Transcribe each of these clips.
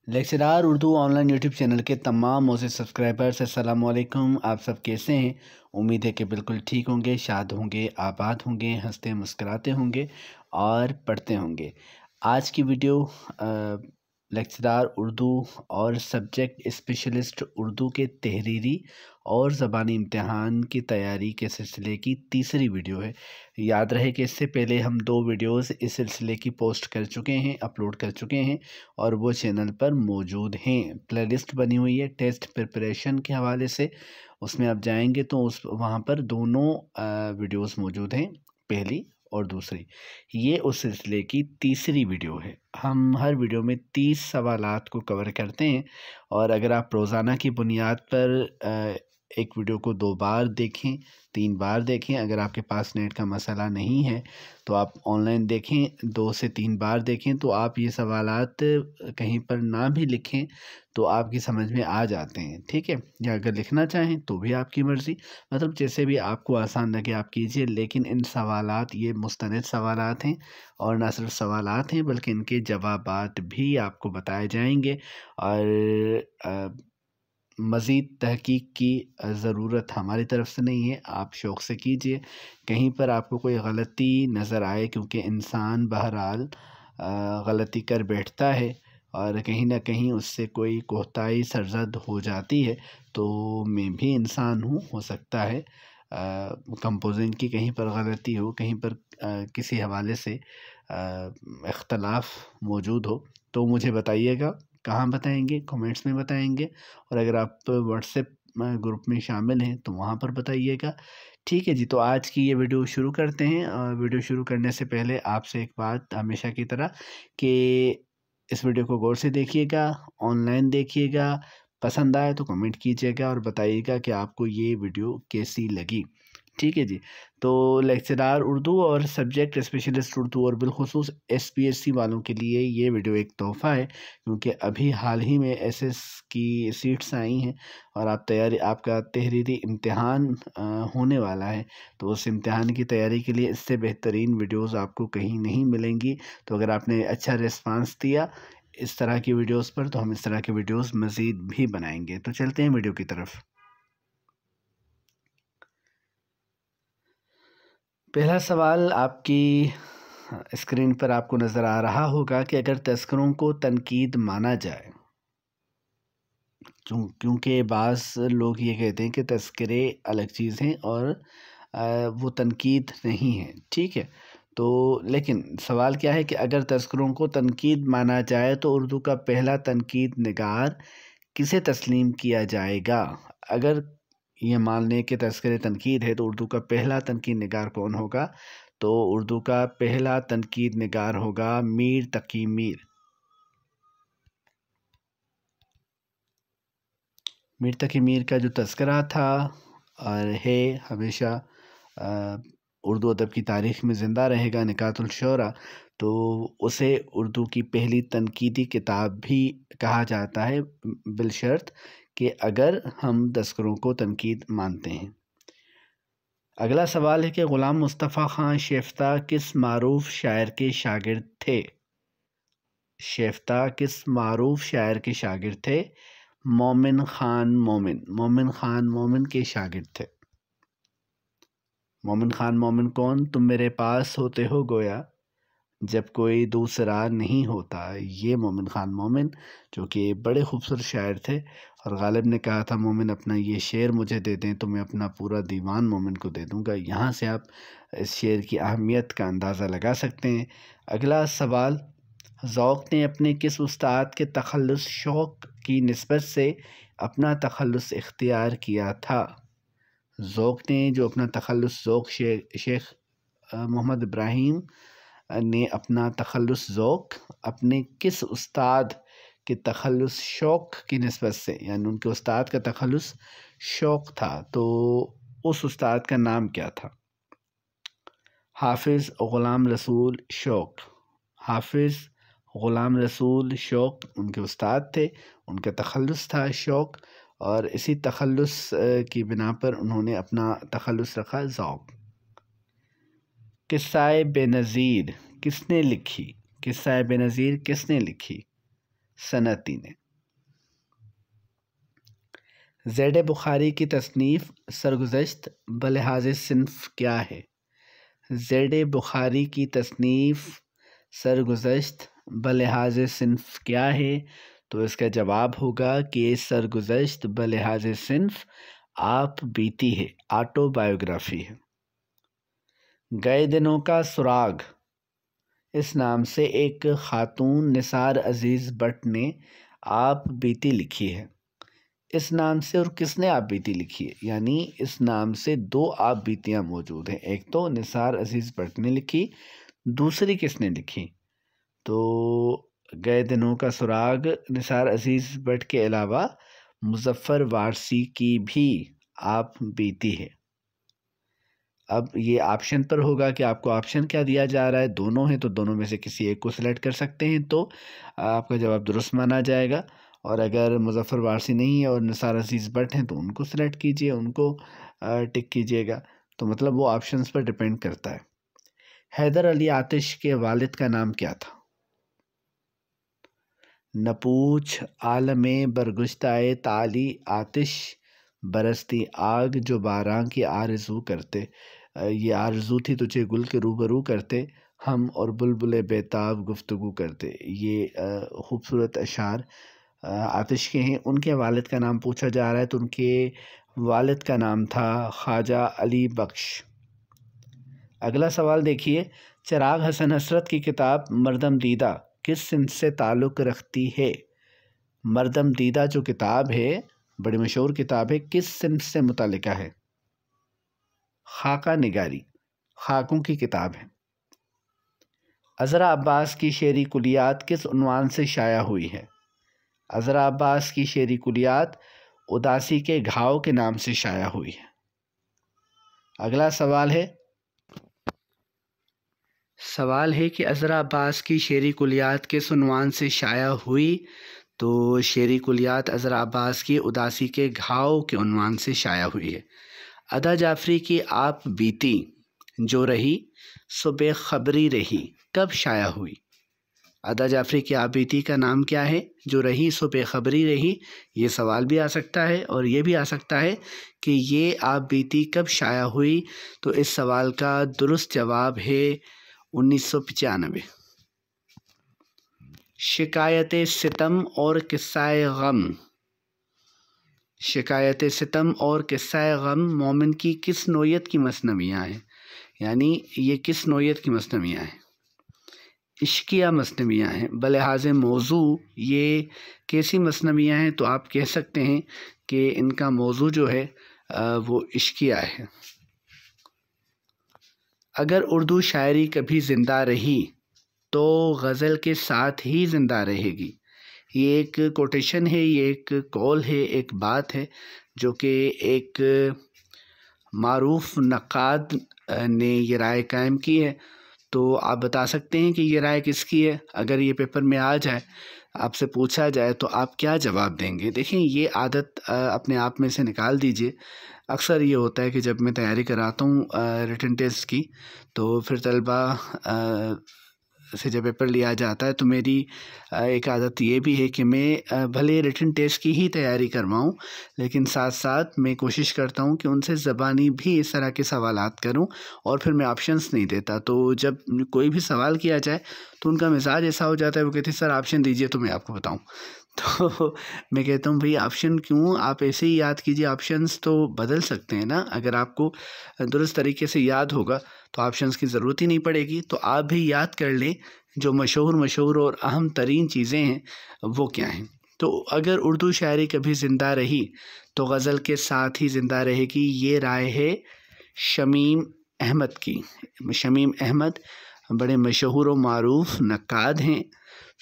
Lecturer Urdu online YouTube channel के तमाम मोज़े subscribers अस्सलाम वालेकुम। आप सब कैसे हैं? उम्मीद है कि बिल्कुल ठीक होंगे, शाद होंगे, आबाद होंगे, हंसते मुस्कुराते होंगे और पढ़ते होंगे। आज की वीडियो लेक्चरार उर्दू और सब्जेक्ट स्पेशलिस्ट उर्दू के तहरीरी और ज़बानी इम्तिहान की तैयारी के सिलसिले की तीसरी वीडियो है। याद रहे कि इससे पहले हम 2 वीडियोस इस सिलसिले की पोस्ट कर चुके हैं, अपलोड कर चुके हैं और वो चैनल पर मौजूद हैं। प्लेलिस्ट बनी हुई है टेस्ट प्रिपरेशन के हवाले से, उसमें आप जाएंगे तो उस वहाँ पर दोनों वीडियोस मौजूद हैं, पहली और दूसरी। ये उस सिलसिले की तीसरी वीडियो है। हम हर वीडियो में 30 सवालात को कवर करते हैं और अगर आप रोज़ाना की बुनियाद पर एक वीडियो को 2 बार देखें, 3 बार देखें, अगर आपके पास नेट का मसला नहीं है तो आप ऑनलाइन देखें, 2 से 3 बार देखें तो आप ये सवालात कहीं पर ना भी लिखें तो आपकी समझ में आ जाते हैं, ठीक है? या अगर लिखना चाहें तो भी आपकी मर्ज़ी, मतलब जैसे भी आपको आसान लगे आप कीजिए। लेकिन इन सवालात ये मुस्तनद सवालात हैं और ना सिर्फ सवालात हैं बल्कि इनके जवाबात भी आपको बताए जाएंगे और मज़ीद तहकीक की ज़रूरत हमारी तरफ से नहीं है, आप शौक़ से कीजिए। कहीं पर आपको कोई गलती नज़र आए, क्योंकि इंसान बहरहाल गलती कर बैठता है और कहीं न कहीं उससे कोई कोताही सरज़द हो जाती है, तो मैं भी इंसान हूँ, हो सकता है कंपोज़िंग की कहीं पर गलती हो, कहीं पर किसी हवाले से इख्तलाफ मौजूद हो तो मुझे बताइएगा। कहाँ बताएंगे? कमेंट्स में बताएंगे। और अगर आप व्हाट्सएप ग्रुप में शामिल हैं तो वहाँ पर बताइएगा। ठीक है जी, तो आज की ये वीडियो शुरू करते हैं। वीडियो शुरू करने से पहले आपसे एक बात हमेशा की तरह कि इस वीडियो को गौर से देखिएगा, ऑनलाइन देखिएगा, पसंद आए तो कमेंट कीजिएगा और बताइएगा कि आपको ये वीडियो कैसी लगी। ठीक है जी, तो लेक्चरार उर्दू और सब्जेक्ट स्पेशलिस्ट उर्दू और बिलखुसूस एसपीएससी वालों के लिए ये वीडियो एक तोहफ़ा है, क्योंकि अभी हाल ही में एसएस की सीट्स आई हैं और आपका तहरीरी इम्तिहान होने वाला है। तो उस इम्तिहान की तैयारी के लिए इससे बेहतरीन वीडियोस आपको कहीं नहीं मिलेंगी। तो अगर आपने अच्छा रिस्पांस दिया इस तरह की वीडियोस पर तो हम इस तरह के वीडियोस मज़ीद भी बनाएंगे। तो चलते हैं वीडियो की तरफ। पहला सवाल आपकी स्क्रीन पर आपको नज़र आ रहा होगा कि अगर तस्करों को तनकीद माना जाए, क्योंकि बाज़ लोग ये कहते हैं कि तस्करे अलग चीज़ हैं और वो तनकीद नहीं है, ठीक है? तो लेकिन सवाल क्या है कि अगर तस्करों को तनकीद माना जाए तो उर्दू का पहला तनकीद निगार किसे तस्लीम किया जाएगा? अगर ये मान लें कि तस्करे तनकीद है तो उर्दू का पहला तनकीद निगार कौन होगा? तो उर्दू का पहला तनकीद निगार होगा मीर तकी मीर। मीर तकी मीर का जो तज़किरा था और है हमेशा अ, उर्दू अदब की तारीख़ में ज़िंदा रहेगा, निकातुल शोरा। तो उसे उर्दू की पहली तनकीदी किताब भी कहा जाता है, बिलशर्त कि अगर हम तस्करों को तनकीद मानते हैं। अगला सवाल है कि ग़ुलाम मुस्तफ़ा ख़ान शेफ़ता किस मारूफ़ शायर के शागिर्द थे? शेफ़ता किस मारूफ़ शायर के शागिर्द थे? मोमिन ख़ान मोमिन। मोमिन ख़ान मोमिन के शागिर्द थे। मोमिन ख़ान मोमिन कौन? तुम मेरे पास होते हो गोया जब कोई दूसरा नहीं होता। ये मोमिन ख़ान मोमिन, जो कि बड़े खूबसूरत शायर थे, और गालिब ने कहा था मोमिन अपना ये शेर मुझे दे दें तो मैं अपना पूरा दीवान मोमिन को दे दूँगा। यहाँ से आप इस शेर की अहमियत का अंदाज़ा लगा सकते हैं। अगला सवाल, ज़ौक़ ने अपने किस उस्ताद के तख़ल्लुस शौक़ की निस्बत से अपना तख़ल्लुस इख्तियार किया था? ज़ौक़ ने जो अपना तख़ल्लुस ज़ौक़ शेख मोहम्मद इब्राहीम ने अपना तख़ल्लुस ज़ौक़ अपने किस उस्ताद के तख़ल्लुस शौक़ की निस्बत से, यानी उनके उस्ताद का तख़ल्लुस शौक़ था, तो उस उस्ताद का नाम क्या था? हाफ़िज़ ग़ुलाम रसूल शौक़। हाफ़िज़ ग़ुलाम रसूल शौक़ उनके उस्ताद थे, उनका तख़ल्लुस था शौक़, और इसी तख़ल्लुस की बिना पर उन्होंने अपना तख़ल्लुस रखा ज़ौक़। किस्सा-ए बेनज़ीर किसने लिखी? किस्सा-ए बेनज़ीर किसने लिखी? सनती ने। ज़ैड बुखारी की तसनीफ़ सरगुज़श्त बलिहाज़ सिन्फ़ क्या है? ज़ैड बुखारी की तसनीफ़ सरगुज़श्त बलिहाज़ सिन्फ़ क्या है? तो इसका जवाब होगा कि सरगुज़श्त बलिहाज़ सिन्फ़ आप बीती है, ऑटोबायोग्राफ़ी है। गए दिनों का सुराग इस नाम से एक खातून निसार अज़ीज़ बट ने आप बीती लिखी है। इस नाम से और किसने आप बीती लिखी है? यानी इस नाम से दो आप बीतियाँ मौजूद हैं। एक तो निसार अज़ीज़ बट ने लिखी, दूसरी किसने लिखी? तो गए दिनों का सुराग निसार अज़ीज़ बट के अलावा मुज़फ़्फ़र वारसी की भी आप बीती है। अब ये ऑप्शन पर होगा कि आपको ऑप्शन क्या दिया जा रहा है। दोनों हैं तो दोनों में से किसी एक को सिलेक्ट कर सकते हैं, तो आपका जवाब दुरुस्त माना जाएगा। और अगर मुज़फ़्फ़र वारसी नहीं है और निसार अज़ीज़ बट हैं तो उनको सिलेक्ट कीजिए, उनको टिक कीजिएगा। तो मतलब वो ऑप्शंस पर डिपेंड करता है। हैदर अली आतिश के वालिद का नाम क्या था? नपूछ आलमे बरगुश्ताए ताली आतिश बरसती आग जो बारां की आरज़ू करते। ये आरज़ू थी तुझे गुल के रूबरू करते, हम और बुलबुले बेताब गुफ्तगू करते। ये खूबसूरत अशार आतिश के हैं। उनके वालिद का नाम पूछा जा रहा है, तो उनके वालिद का नाम था ख्वाजा अली बख्श। अगला सवाल देखिए, चिराग हसन हसरत की किताब मरदम दीदा किस सिंध से ताल्लुक़ रखती है? मरदम दीदा जो किताब है, बड़ी मशहूर किताब है, किस सिंध से मुताल्लिक़ा है? खाका निगारी, खाकों की किताब है। अज़रा अब्बास की शेरी कुलियात किस उन्वान से शाया हुई है? अज़रा अब्बास की शेरी कुलियात उदासी के घाव के नाम से शाया हुई है। अगला सवाल है कि अज़रा अब्बास की शेरी कुलियात किस उन्वान से शाया हुई? तो शेरी कुलियात अज़रा अब्बास की उदासी के घाव के उन्वान से शाया हुई है। अदा जाफ़री की आप बीती जो रही सो बेखबरी रही कब शाया हुई? अदा जाफ़री की आप बीती का नाम क्या है? जो रही सो बेखबरी रही। ये सवाल भी आ सकता है और ये भी आ सकता है कि ये आप बीती कब शाया हुई। तो इस सवाल का दुरुस्त जवाब है 1995। शिकायत सितम और किस्सा-ए गम। शिकायत सितम और किस्सा-ए गम मोमिन की किस नोयत की मसनवियाँ हैं? यानी ये किस नोयत की मसनवियाँ हैं? इश्किया मसनवियाँ हैं। बलिहाज़ मौज़ू ये कैसी मसनवियाँ हैं? तो आप कह सकते हैं कि इनका मौज़ू जो है वो इश्किया है। अगर उर्दू शायरी कभी ज़िंदा रही तो गज़ल के साथ ही ज़िंदा रहेगी। ये एक कोटेशन है, ये एक कौल है, एक बात है जो कि एक मारूफ नक़ाद ने ये राय कायम की है। तो आप बता सकते हैं कि ये राय किसकी है? अगर ये पेपर में आ जाए, आपसे पूछा जाए तो आप क्या जवाब देंगे? देखिए, ये आदत अपने आप में से निकाल दीजिए। अक्सर ये होता है कि जब मैं तैयारी कराता हूँ रिटन टेस्ट की, तो फिर तलबा से जब पेपर लिया जाता है तो मेरी एक आदत ये भी है कि मैं भले रिटन टेस्ट की ही तैयारी करवाऊँ, लेकिन साथ साथ मैं कोशिश करता हूँ कि उनसे ज़बानी भी इस तरह के सवालात करूँ और फिर मैं ऑप्शंस नहीं देता। तो जब कोई भी सवाल किया जाए तो उनका मिजाज ऐसा हो जाता है, वो कहते हैं सर ऑप्शन दीजिए तो मैं आपको बताऊँ। तो मैं कहता हूँ भई ऑप्शन क्यों, आप ऐसे ही याद कीजिए, ऑप्शंस तो बदल सकते हैं ना। अगर आपको दुरुस्त तरीके से याद होगा तो ऑप्शंस की ज़रूरत ही नहीं पड़ेगी। तो आप भी याद कर लें जो मशहूर और अहम तरीन चीज़ें हैं वो क्या हैं। तो अगर उर्दू शायरी कभी ज़िंदा रही तो गज़ल के साथ ही ज़िंदा रहेगी, ये राय है शमीम अहमद की। शमीम अहमद बड़े मशहूर और मारूफ नक्काद हैं।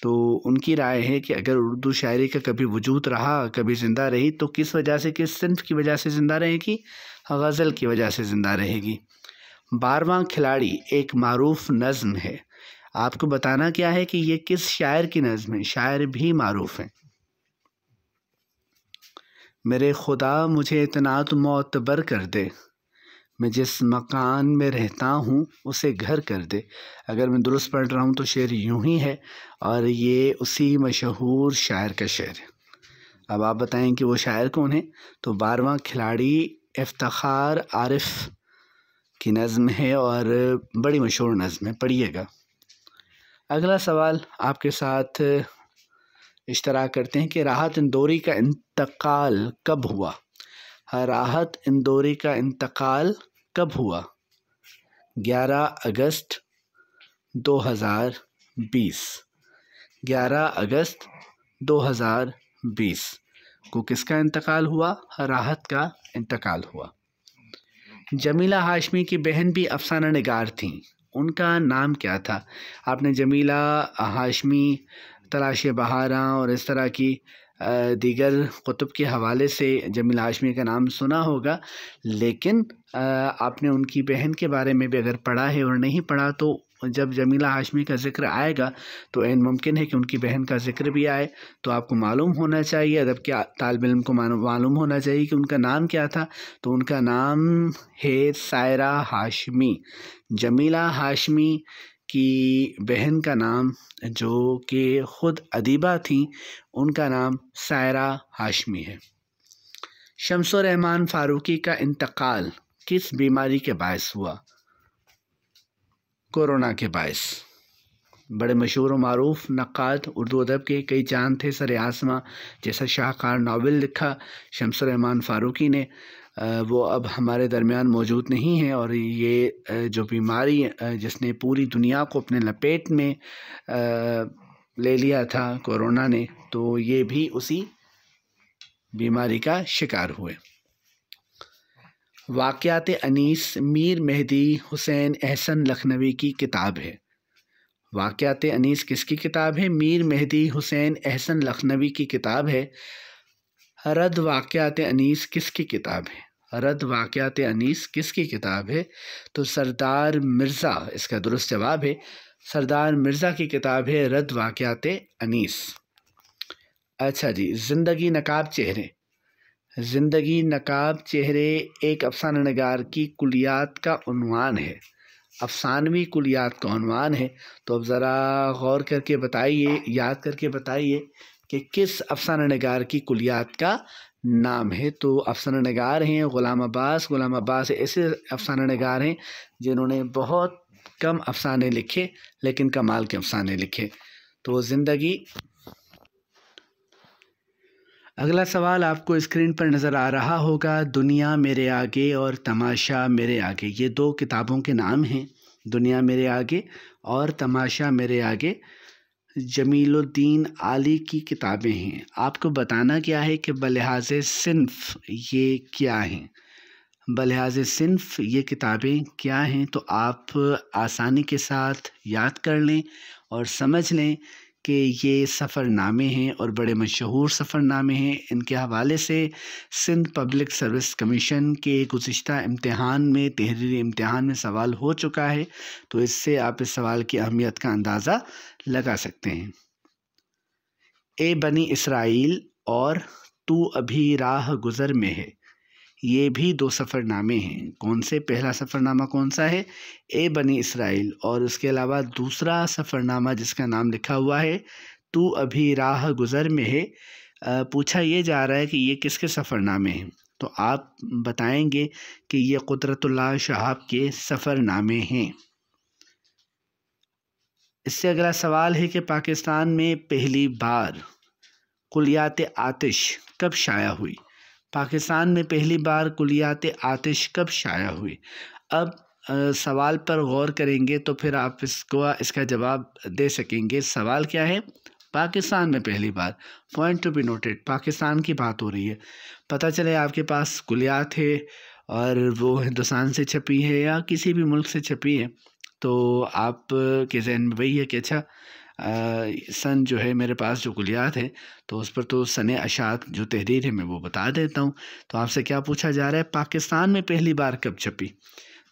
तो उनकी राय है कि अगर उर्दू शायरी का कभी वजूद रहा, कभी ज़िंदा रही, तो किस वजह से, किस सिन्फ़ की वजह से ज़िंदा रहेगी? गज़ल की वजह से ज़िंदा रहेगी। 12वां खिलाड़ी एक मारूफ नज़्म है। आपको बताना क्या है कि ये किस शायर की नज़्म है? शायर भी मारूफ हैं। मेरे खुदा मुझे इतना तो मोतबर कर दे, मैं जिस मकान में रहता हूँ उसे घर कर दे। अगर मैं दुरुस्त पढ़ रहा हूँ तो शेर यूं ही है, और ये उसी मशहूर शायर का शेर है। अब आप बताएं कि वो शायर कौन है। तो 12वां खिलाड़ी इफ्तिखार आरिफ की नज़्म है और बड़ी मशहूर नज़्म है, पढ़िएगा। अगला सवाल आपके साथ इश्तराक करते हैं कि राहत इंदौरी का इंतकाल कब हुआ। राहत इंदौरी का इंतकाल कब हुआ? 11 अगस्त 2020। 11 अगस्त 2020 को किसका इंतकाल हुआ? राहत का इंतकाल हुआ। जमीला हाशमी की बहन भी अफसाना निगार थीं, उनका नाम क्या था? आपने जमीला हाशमी, तलाश बहारां और इस तरह की दीगर कुतुब के हवाले से जमीला हाशमी का नाम सुना होगा, लेकिन आपने उनकी बहन के बारे में भी अगर पढ़ा है और नहीं पढ़ा तो जब जमीला हाशमी का ज़िक्र आएगा तो ऐन मुमकिन है कि उनकी बहन का ज़िक्र भी आए। तो आपको मालूम होना चाहिए, अदब के तालिब इल्म को मालूम होना चाहिए कि उनका नाम क्या था। तो उनका नाम है सायरा हाशमी। जमीला हाशमी की बहन का नाम, जो कि ख़ुद अदीबा थी, उनका नाम सायरा हाशमी है। शम्सुर रहमान फ़ारूकी का इंतकाल किस बीमारी के बायस हुआ? कोरोना के बायस। बड़े मशहूर व मारूफ नक्काद, उर्दू अदब के कई चांद थे सर आसमां जैसा शाहकार नावल लिखा शम्सुर रहमान फ़ारूकी ने, वो अब हमारे दरमियान मौजूद नहीं है। और ये जो बीमारी जिसने पूरी दुनिया को अपने लपेट में ले लिया था, कोरोना ने, तो ये भी उसी बीमारी का शिकार हुए। वाक़यात अनीस मीर मेहदी हुसैन एहसन लखनवी की किताब है। वाक़यात अनीस किसकी किताब है? मीर मेहदी हुसैन एहसन लखनवी की किताब है। रद वाक़यात अनीस किसकी किताब है? रद वाक़यात अनीस किसकी किताब है? तो सरदार मिर्ज़ा इसका दुरुस्त जवाब है। सरदार मिर्ज़ा की किताब है रद वाक़यात अनीस। अच्छा जी, ज़िंदगी नकाब चेहरे। ज़िंदगी नकाब चेहरे एक अफसाना निगार की कुलियात का उन्वान है, अफसानवी कुलियात का उन्वान है। तो अब ज़रा गौर करके बताइए, याद करके बताइए कि किस अफसाना निगार की कुलियात का नाम है। तो अफसाना निगार हैं ग़ुलाम अब्बास। ग़ुलाम अब्बास ऐसे अफसाना निगार हैं जिन्होंने बहुत कम अफसाने लिखे लेकिन कमाल के अफसाने लिखे। तो ज़िंदगी। अगला सवाल आपको स्क्रीन पर नज़र आ रहा होगा। दुनिया मेरे आगे और तमाशा मेरे आगे, ये दो किताबों के नाम हैं। दुनिया मेरे आगे और तमाशा मेरे आगे जमीलुद्दीन आली की किताबें हैं। आपको बताना क्या है कि बलिहाज़ सिन्फ़ ये क्या हैं। बलिहाज़ सिन्फ़ ये किताबें क्या हैं, तो आप आसानी के साथ याद कर लें और समझ लें कि ये सफ़रनामे हैं और बड़े मशहूर सफ़रनामे हैं। इनके हवाले से सिंध पब्लिक सर्विस कमीशन के गुज़िश्ता इम्तिहान में, तहरीरी इम्तिहान में सवाल हो चुका है। तो इससे आप इस सवाल की अहमियत का अंदाज़ा लगा सकते हैं। ए बनी इसराइल और तू अभी राह गुज़र में है, ये भी दो सफ़रनामे हैं। कौन से? पहला सफ़रनामा कौन सा है? ए बनी इसराइल। और उसके अलावा दूसरा सफ़रनामा जिसका नाम लिखा हुआ है तू अभी राह गुज़र में है। पूछा ये जा रहा है कि ये किसके सफ़रनामे हैं, तो आप बताएंगे कि ये कुदरतुल्लाह शहाब के सफ़रनामे हैं। इससे अगला सवाल है कि पाकिस्तान में पहली बार कुलियात आतिश कब शाया हुई? पाकिस्तान में पहली बार कुलियात आतिश कब शाया हुई? अब सवाल पर गौर करेंगे तो फिर आप इसका जवाब दे सकेंगे। सवाल क्या है? पाकिस्तान में पहली बार। Point to be noted, Pakistan की बात हो रही है। पता चले आपके पास कुलियात है और वो हिंदुस्तान से छपी है या किसी भी मुल्क से छपी है, तो आप के जहन में वही है कि अच्छा सन जो है मेरे पास जो कुलियात है तो उस पर तो सने अशात जो तहरीर है मैं वो बता देता हूँ। तो आपसे क्या पूछा जा रहा है? पाकिस्तान में पहली बार कब छपी?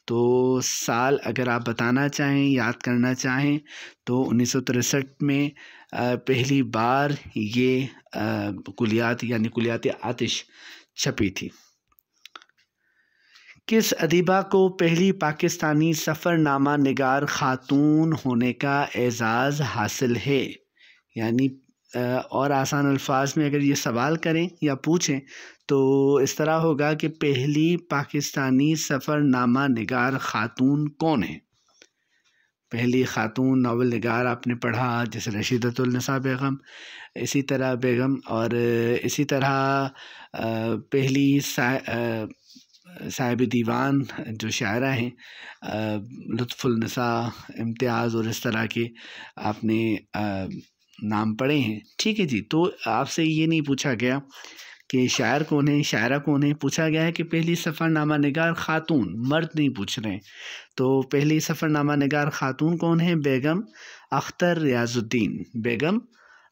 तो साल अगर आप बताना चाहें, याद करना चाहें, तो 1963 में पहली बार ये कुलियात यानी कुलियात आतिश छपी थी। किस अदीबा को पहली पाकिस्तानी सफ़रनामा निगार ख़ातून होने का एज़ाज़ हासिल है? यानी और आसान अल्फाज में अगर ये सवाल करें या पूछें तो इस तरह होगा कि पहली पाकिस्तानी सफ़रनामा निगार ख़ातून कौन है? पहली ख़ातून नावल निगार आपने पढ़ा जैसे रशीदतुल निसा बेगम, इसी तरह बेगम, और इसी तरह पहली साहिब दीवान जो शायरा हैं लुत्फ़ुल निसा, इम्तियाज़ और इस तरह के आपने नाम पढ़े हैं। ठीक है जी, तो आपसे ये नहीं पूछा गया कि शायर कौन है, शायरा कौन है, पूछा गया है कि पहली सफ़रनामा निगार ख़ातून, मर्द नहीं पूछ रहे हैं। तो पहली सफ़रनामा निगार ख़ातून कौन है? बेगम अख्तर रियाज़ुद्दीन। बेगम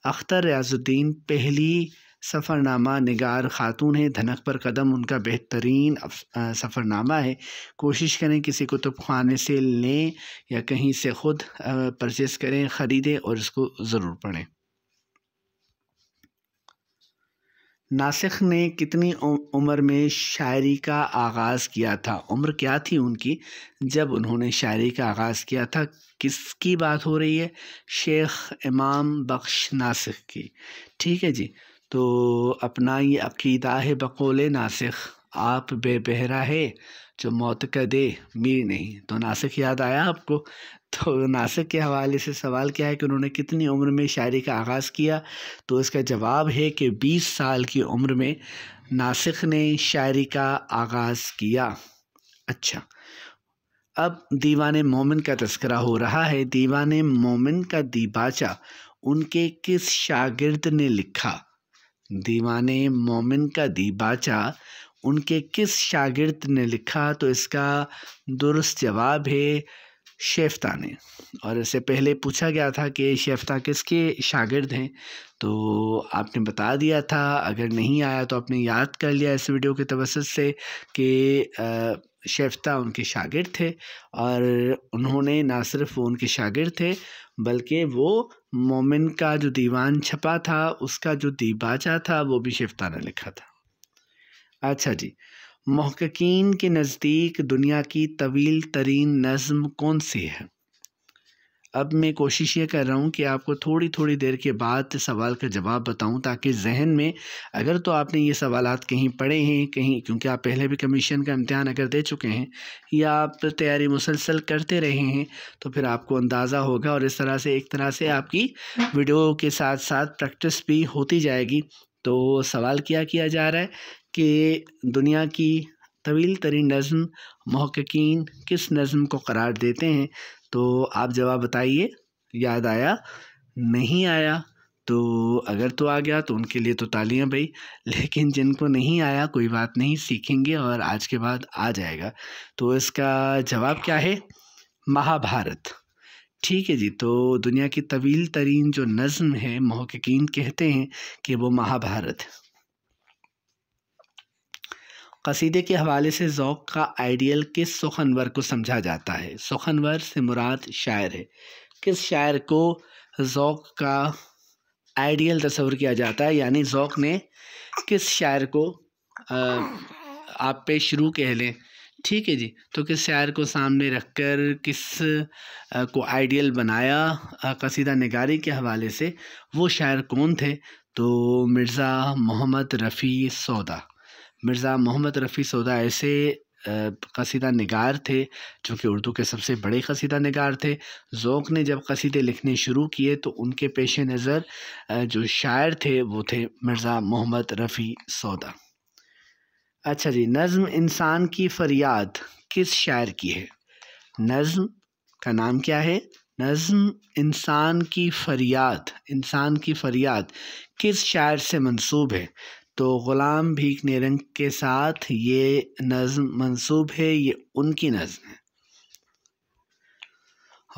अख्तर रियाज़ुद्दीन पहली सफ़रनामा निगार ख़ातून है। धनक पर कदम उनका बेहतरीन सफ़रनामा है। कोशिश करें किसी कुतुबखाने से लें या कहीं से ख़ुद परचेज़ करें, ख़रीदें और इसको ज़रूर पढ़ें। नासिख ने कितनी उम्र में शायरी का आगाज़ किया था? उम्र क्या थी उनकी जब उन्होंने शायरी का आगाज़ किया था? किसकी बात हो रही है? शेख इमाम बख्श नासिख की। ठीक है जी, तो अपना ये अक़ीदा है बक़ौले नासिख, आप बेबहरा है जो मौत का दे मीर नहीं। तो नासिख याद आया आपको? तो नासिख के हवाले से सवाल क्या है कि उन्होंने कितनी उम्र में शायरी का आगाज़ किया? तो इसका जवाब है कि 20 साल की उम्र में नासिख ने शायरी का आगाज़ किया। अच्छा, अब दीवाने मोमिन का तज़किरा हो रहा है। दीवाने मोमिन का दीबाचा उनके किस शागिर्द ने लिखा? दीवाने मोमिन का दीबाचा उनके किस शागिर्द ने लिखा? तो इसका दुरुस्त जवाब है शेफ्ता ने। और इससे पहले पूछा गया था कि शेफ्ता किसके शागिर्द हैं, तो आपने बता दिया था। अगर नहीं आया तो आपने याद कर लिया इस वीडियो के तवस्सुत से कि शेफ्ता उनके शागिर्द थे और उन्होंने ना सिर्फ वो उनके शागिर्द थे बल्कि वो मोमिन का जो दीवान छपा था उसका जो दीबाचा था वो भी शेफ्ता ने लिखा था। अच्छा जी, मुहक्किकीन के नज़दीक दुनिया की तवील तरीन नज़्म कौन सी है? अब मैं कोशिश ये कर रहा हूँ कि आपको थोड़ी थोड़ी देर के बाद सवाल का जवाब बताऊँ ताकि जहन में, अगर तो आपने ये सवालात कहीं पढ़े हैं कहीं, क्योंकि आप पहले भी कमीशन का इम्तिहान अगर दे चुके हैं या आप तैयारी मुसलसल करते रहे हैं तो फिर आपको अंदाज़ा होगा और इस तरह से एक तरह से आपकी वीडियो के साथ साथ प्रैक्टिस भी होती जाएगी। तो सवाल क्या किया जा रहा है कि दुनिया की तवील तरीन नज़्म मुहक्किकीन किस नज़्म को करार देते हैं? तो आप जवाब बताइए। याद आया? नहीं आया? तो अगर तो आ गया तो उनके लिए तो तालियां भाई, लेकिन जिनको नहीं आया कोई बात नहीं, सीखेंगे और आज के बाद आ जाएगा। तो इसका जवाब क्या है? महाभारत। ठीक है जी, तो दुनिया की तवील तरीन जो नज़्म है मुहक्किकीन कहते हैं कि वो महाभारत है। कसीदे के हवाले से ज़ौक़ का आइडियल किस सुखनवर को समझा जाता है? सुखनवर से मुराद शायर है। किस शायर को ज़ौक़ का आइडियल तस्वुर किया जाता है? यानी ज़ौक़ ने किस शायर को आप पेशरू कह लें, ठीक है जी, तो किस शायर को सामने रखकर किस को आइडियल बनाया कसीदा निगारी के हवाले से? वो शायर कौन थे? तो मिर्ज़ा मोहम्मद रफ़ी सौदा। मिर्ज़ा मोहम्मद रफ़ी सौदा ऐसे कसीदा निगार थे जो कि उर्दू के सबसे बड़े कसीदा निगार थे। ज़ौक़ ने जब कसीदे लिखने शुरू किए तो उनके पेश नज़र जो शायर थे वो थे मिर्ज़ा मोहम्मद रफ़ी सौदा। अच्छा जी, नज़्म इंसान की फ़रियाद किस शायर की है? नज़्म का नाम क्या है? नज़्म इंसान की फ़रियाद, इंसान की फ़रियाद किस शायर से मंसूब है? तो ग़ुलाम भीख नेरंग के साथ ये नज़्म मंसूब है, ये उनकी नज़्म है।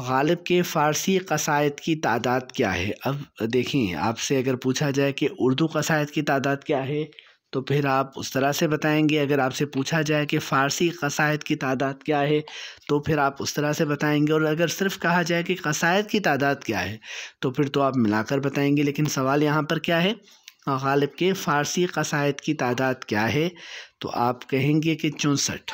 गालिब के फ़ारसी क़साइद की तादाद क्या है? अब देखें, आपसे अगर पूछा जाए कि उर्दू क़साइद की तादाद क्या है तो फिर आप उस तरह से बताएंगे। अगर आपसे पूछा जाए कि फ़ारसी क़साइद की तादाद क्या है तो फिर आप उस तरह से बताएंगे। और अगर सिर्फ़ कहा जाए कि क़साइद की तादाद क्या है तो फिर तो आप मिलाकर बताएंगे। लेकिन सवाल यहाँ पर क्या है? गालिब के फ़ारसी क़साइद की तादाद क्या है? तो आप कहेंगे कि 64।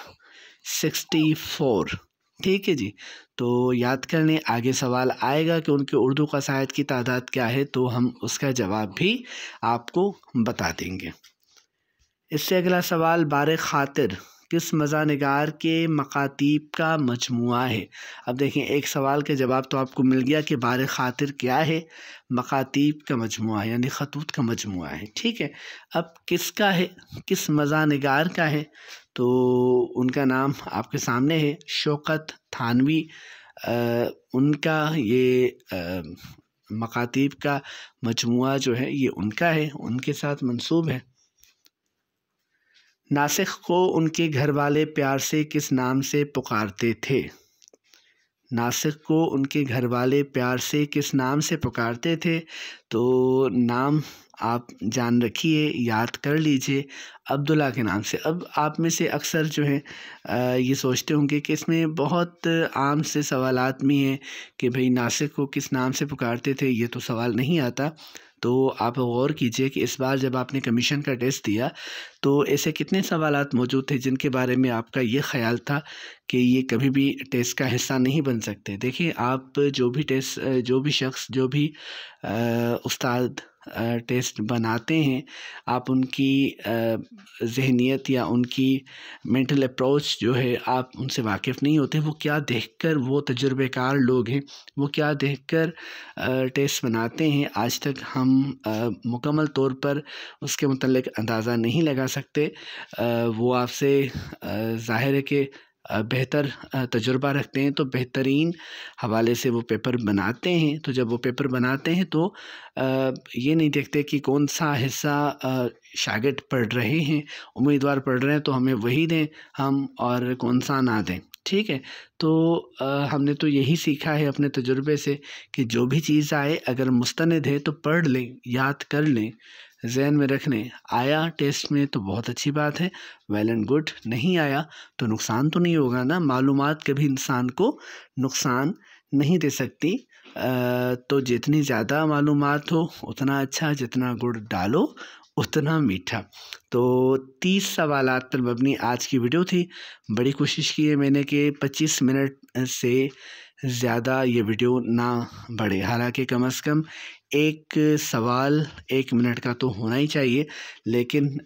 64। ठीक है जी। तो याद कर लें, आगे सवाल आएगा कि उनके उर्दू क़साइद की तादाद क्या है, तो हम उसका जवाब भी आपको बता देंगे। इससे अगला सवाल, बार खातिर किस मज़ानिगार के मकातीब का मजमुआ है। अब देखें, एक सवाल का जवाब तो आपको मिल गया कि बार खातिर क्या है, मकातीब का मजमुआ यानी ख़तूत का मजमुआ है। ठीक है, अब किसका है, किस मज़ानिगार का है, तो उनका नाम आपके सामने है, शौकत थानवी। उनका ये मकातीब का मजमुआ जो है ये उनका है, उनके साथ मंसूब है। नासिख को उनके घर वाले प्यार से किस नाम से पुकारते थे। नासिख को उनके घर वाले प्यार से किस नाम से पुकारते थे, तो नाम आप जान रखिए, याद कर लीजिए, अब्दुल्ला के नाम से। अब आप में से अक्सर जो है ये सोचते होंगे कि इसमें बहुत आम से सवालात में हैं कि भाई नासिख को किस नाम से पुकारते थे, ये तो सवाल नहीं आता। तो आप गौर कीजिए कि इस बार जब आपने कमीशन का टेस्ट दिया तो ऐसे कितने सवालात मौजूद थे जिनके बारे में आपका ये ख्याल था कि ये कभी भी टेस्ट का हिस्सा नहीं बन सकते। देखिए, आप जो भी टेस्ट, जो भी शख्स, जो भी उस्ताद टेस्ट बनाते हैं, आप उनकी ज़हनियत या उनकी मेंटल अप्रोच जो है आप उनसे वाकिफ़ नहीं होते। वो क्या देखकर, वो तजुर्बेकार लोग हैं, वो क्या देखकर टेस्ट बनाते हैं, आज तक हम मुकम्मल तौर पर उसके मुतल्लिक़ अंदाज़ा नहीं लगा सकते। वो आपसे ज़ाहिर है कि बेहतर तजुर्बा रखते हैं, तो बेहतरीन हवाले से वो पेपर बनाते हैं। तो जब वो पेपर बनाते हैं तो ये नहीं देखते कि कौन सा हिस्सा शागिर्द पढ़ रहे हैं, उम्मीदवार पढ़ रहे हैं तो हमें वही दें हम, और कौन सा ना दें। ठीक है, तो हमने तो यही सीखा है अपने तजुर्बे से कि जो भी चीज़ आए, अगर मुस्तनद है तो पढ़ लें, याद कर लें, ज़हन में रख लें। आया टेस्ट में तो बहुत अच्छी बात है, वेल एंड गुड। नहीं आया तो नुकसान तो नहीं होगा ना। मालूमात कभी इंसान को नुकसान नहीं दे सकती। तो जितनी ज़्यादा मालूमात हो उतना अच्छा, जितना गुड़ डालो उतना मीठा। तो 30 सवालात पर मबनी आज की वीडियो थी। बड़ी कोशिश की है मैंने कि 25 मिनट से ज़्यादा ये वीडियो ना बढ़े। हालांकि कम से कम एक सवाल 1 मिनट का तो होना ही चाहिए, लेकिन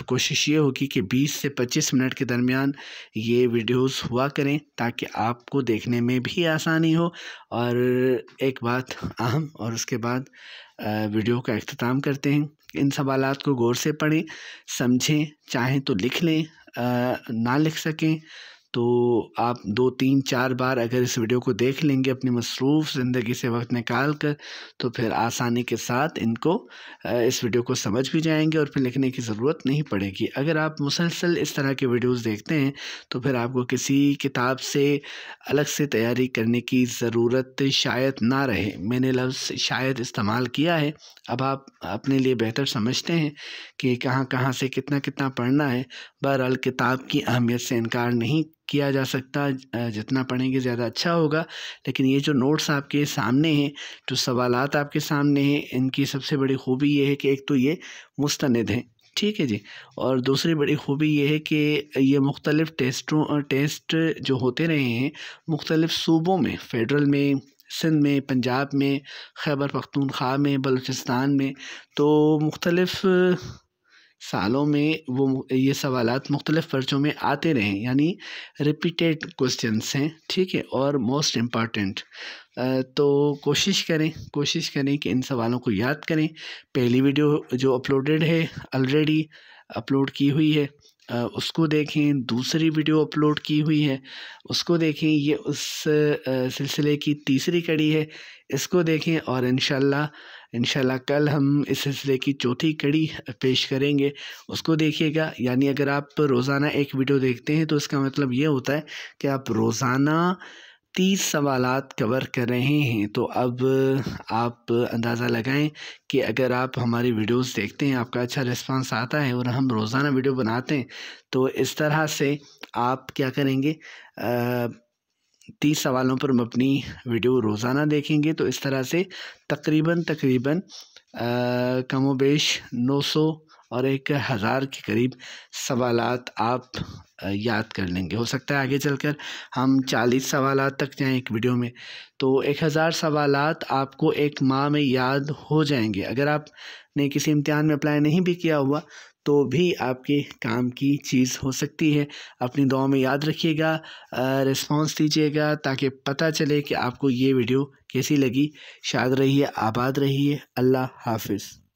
कोशिश ये होगी कि 20 से 25 मिनट के दरमियान ये वीडियोस हुआ करें ताकि आपको देखने में भी आसानी हो। और एक बात अहम, और उसके बाद वीडियो का अख्ताम करते हैं। इन सवालात को गौर से पढ़ें, समझें, चाहें तो लिख लें, ना लिख सकें तो आप 2, 3, 4 बार अगर इस वीडियो को देख लेंगे अपनी मसरूफ़ ज़िंदगी से वक्त निकाल कर, तो फिर आसानी के साथ इनको इस वीडियो को समझ भी जाएंगे और फिर लिखने की ज़रूरत नहीं पड़ेगी। अगर आप मुसलसल इस तरह के वीडियोस देखते हैं तो फिर आपको किसी किताब से अलग से तैयारी करने की ज़रूरत शायद ना रहे। मैंने लफ्ज़ शायद इस्तेमाल किया है, अब आप अपने लिए बेहतर समझते हैं कि कहाँ कहाँ से कितना कितना पढ़ना है। बहरहाल किताब की अहमियत से इनकार नहीं किया जा सकता, जितना पढ़ेंगे ज़्यादा अच्छा होगा। लेकिन ये जो नोट्स आपके सामने हैं, जो सवालात आपके सामने हैं, इनकी सबसे बड़ी खूबी ये है कि एक तो ये मुस्तनद हैं, ठीक है जी, और दूसरी बड़ी खूबी ये है कि ये मुख्तलिफ़ टेस्ट जो होते रहे हैं मुख्तलिफ़ सूबों में, फ़ेडरल में, सिंध में, पंजाब में, खैबर पख्तूनख्वा में, बलूचिस्तान में, तो मुख्तलिफ़ सालों में वो ये सवालात मुख्तलिफ़ पर्चों में आते रहे, यानी रिपीटेड क्वेश्चंस हैं। ठीक है, और मोस्ट इम्पॉर्टेंट। तो कोशिश करें कि इन सवालों को याद करें। पहली वीडियो जो अपलोडेड है, ऑलरेडी अपलोड की हुई है, उसको देखें। दूसरी वीडियो अपलोड की हुई है, उसको देखें। ये उस सिलसिले की तीसरी कड़ी है, इसको देखें। और इंशाल्लाह कल हम इस सिलसिले की चौथी कड़ी पेश करेंगे, उसको देखिएगा। यानी अगर आप रोज़ाना एक वीडियो देखते हैं तो इसका मतलब ये होता है कि आप रोज़ाना 30 सवालात कवर कर रहे हैं। तो अब आप अंदाज़ा लगाएं कि अगर आप हमारी वीडियोस देखते हैं, आपका अच्छा रिस्पांस आता है और हम रोज़ाना वीडियो बनाते हैं, तो इस तरह से आप क्या करेंगे, 30 सवालों पर मबनी वीडियो रोज़ाना देखेंगे तो इस तरह से तकरीबन कमोबेश 900 और 1000 के करीब सवालात आप याद कर लेंगे। हो सकता है आगे चलकर हम 40 सवालात तक जाएं एक वीडियो में, तो 1000 सवालात आपको एक माह में याद हो जाएंगे। अगर आपने किसी इम्तिहान में अप्लाई नहीं भी किया हुआ तो भी आपके काम की चीज़ हो सकती है। अपनी दुआ में याद रखिएगा, रिस्पॉन्स दीजिएगा ताकि पता चले कि आपको ये वीडियो कैसी लगी। शाद रहिए, आबाद रहिए। अल्लाह हाफिज़।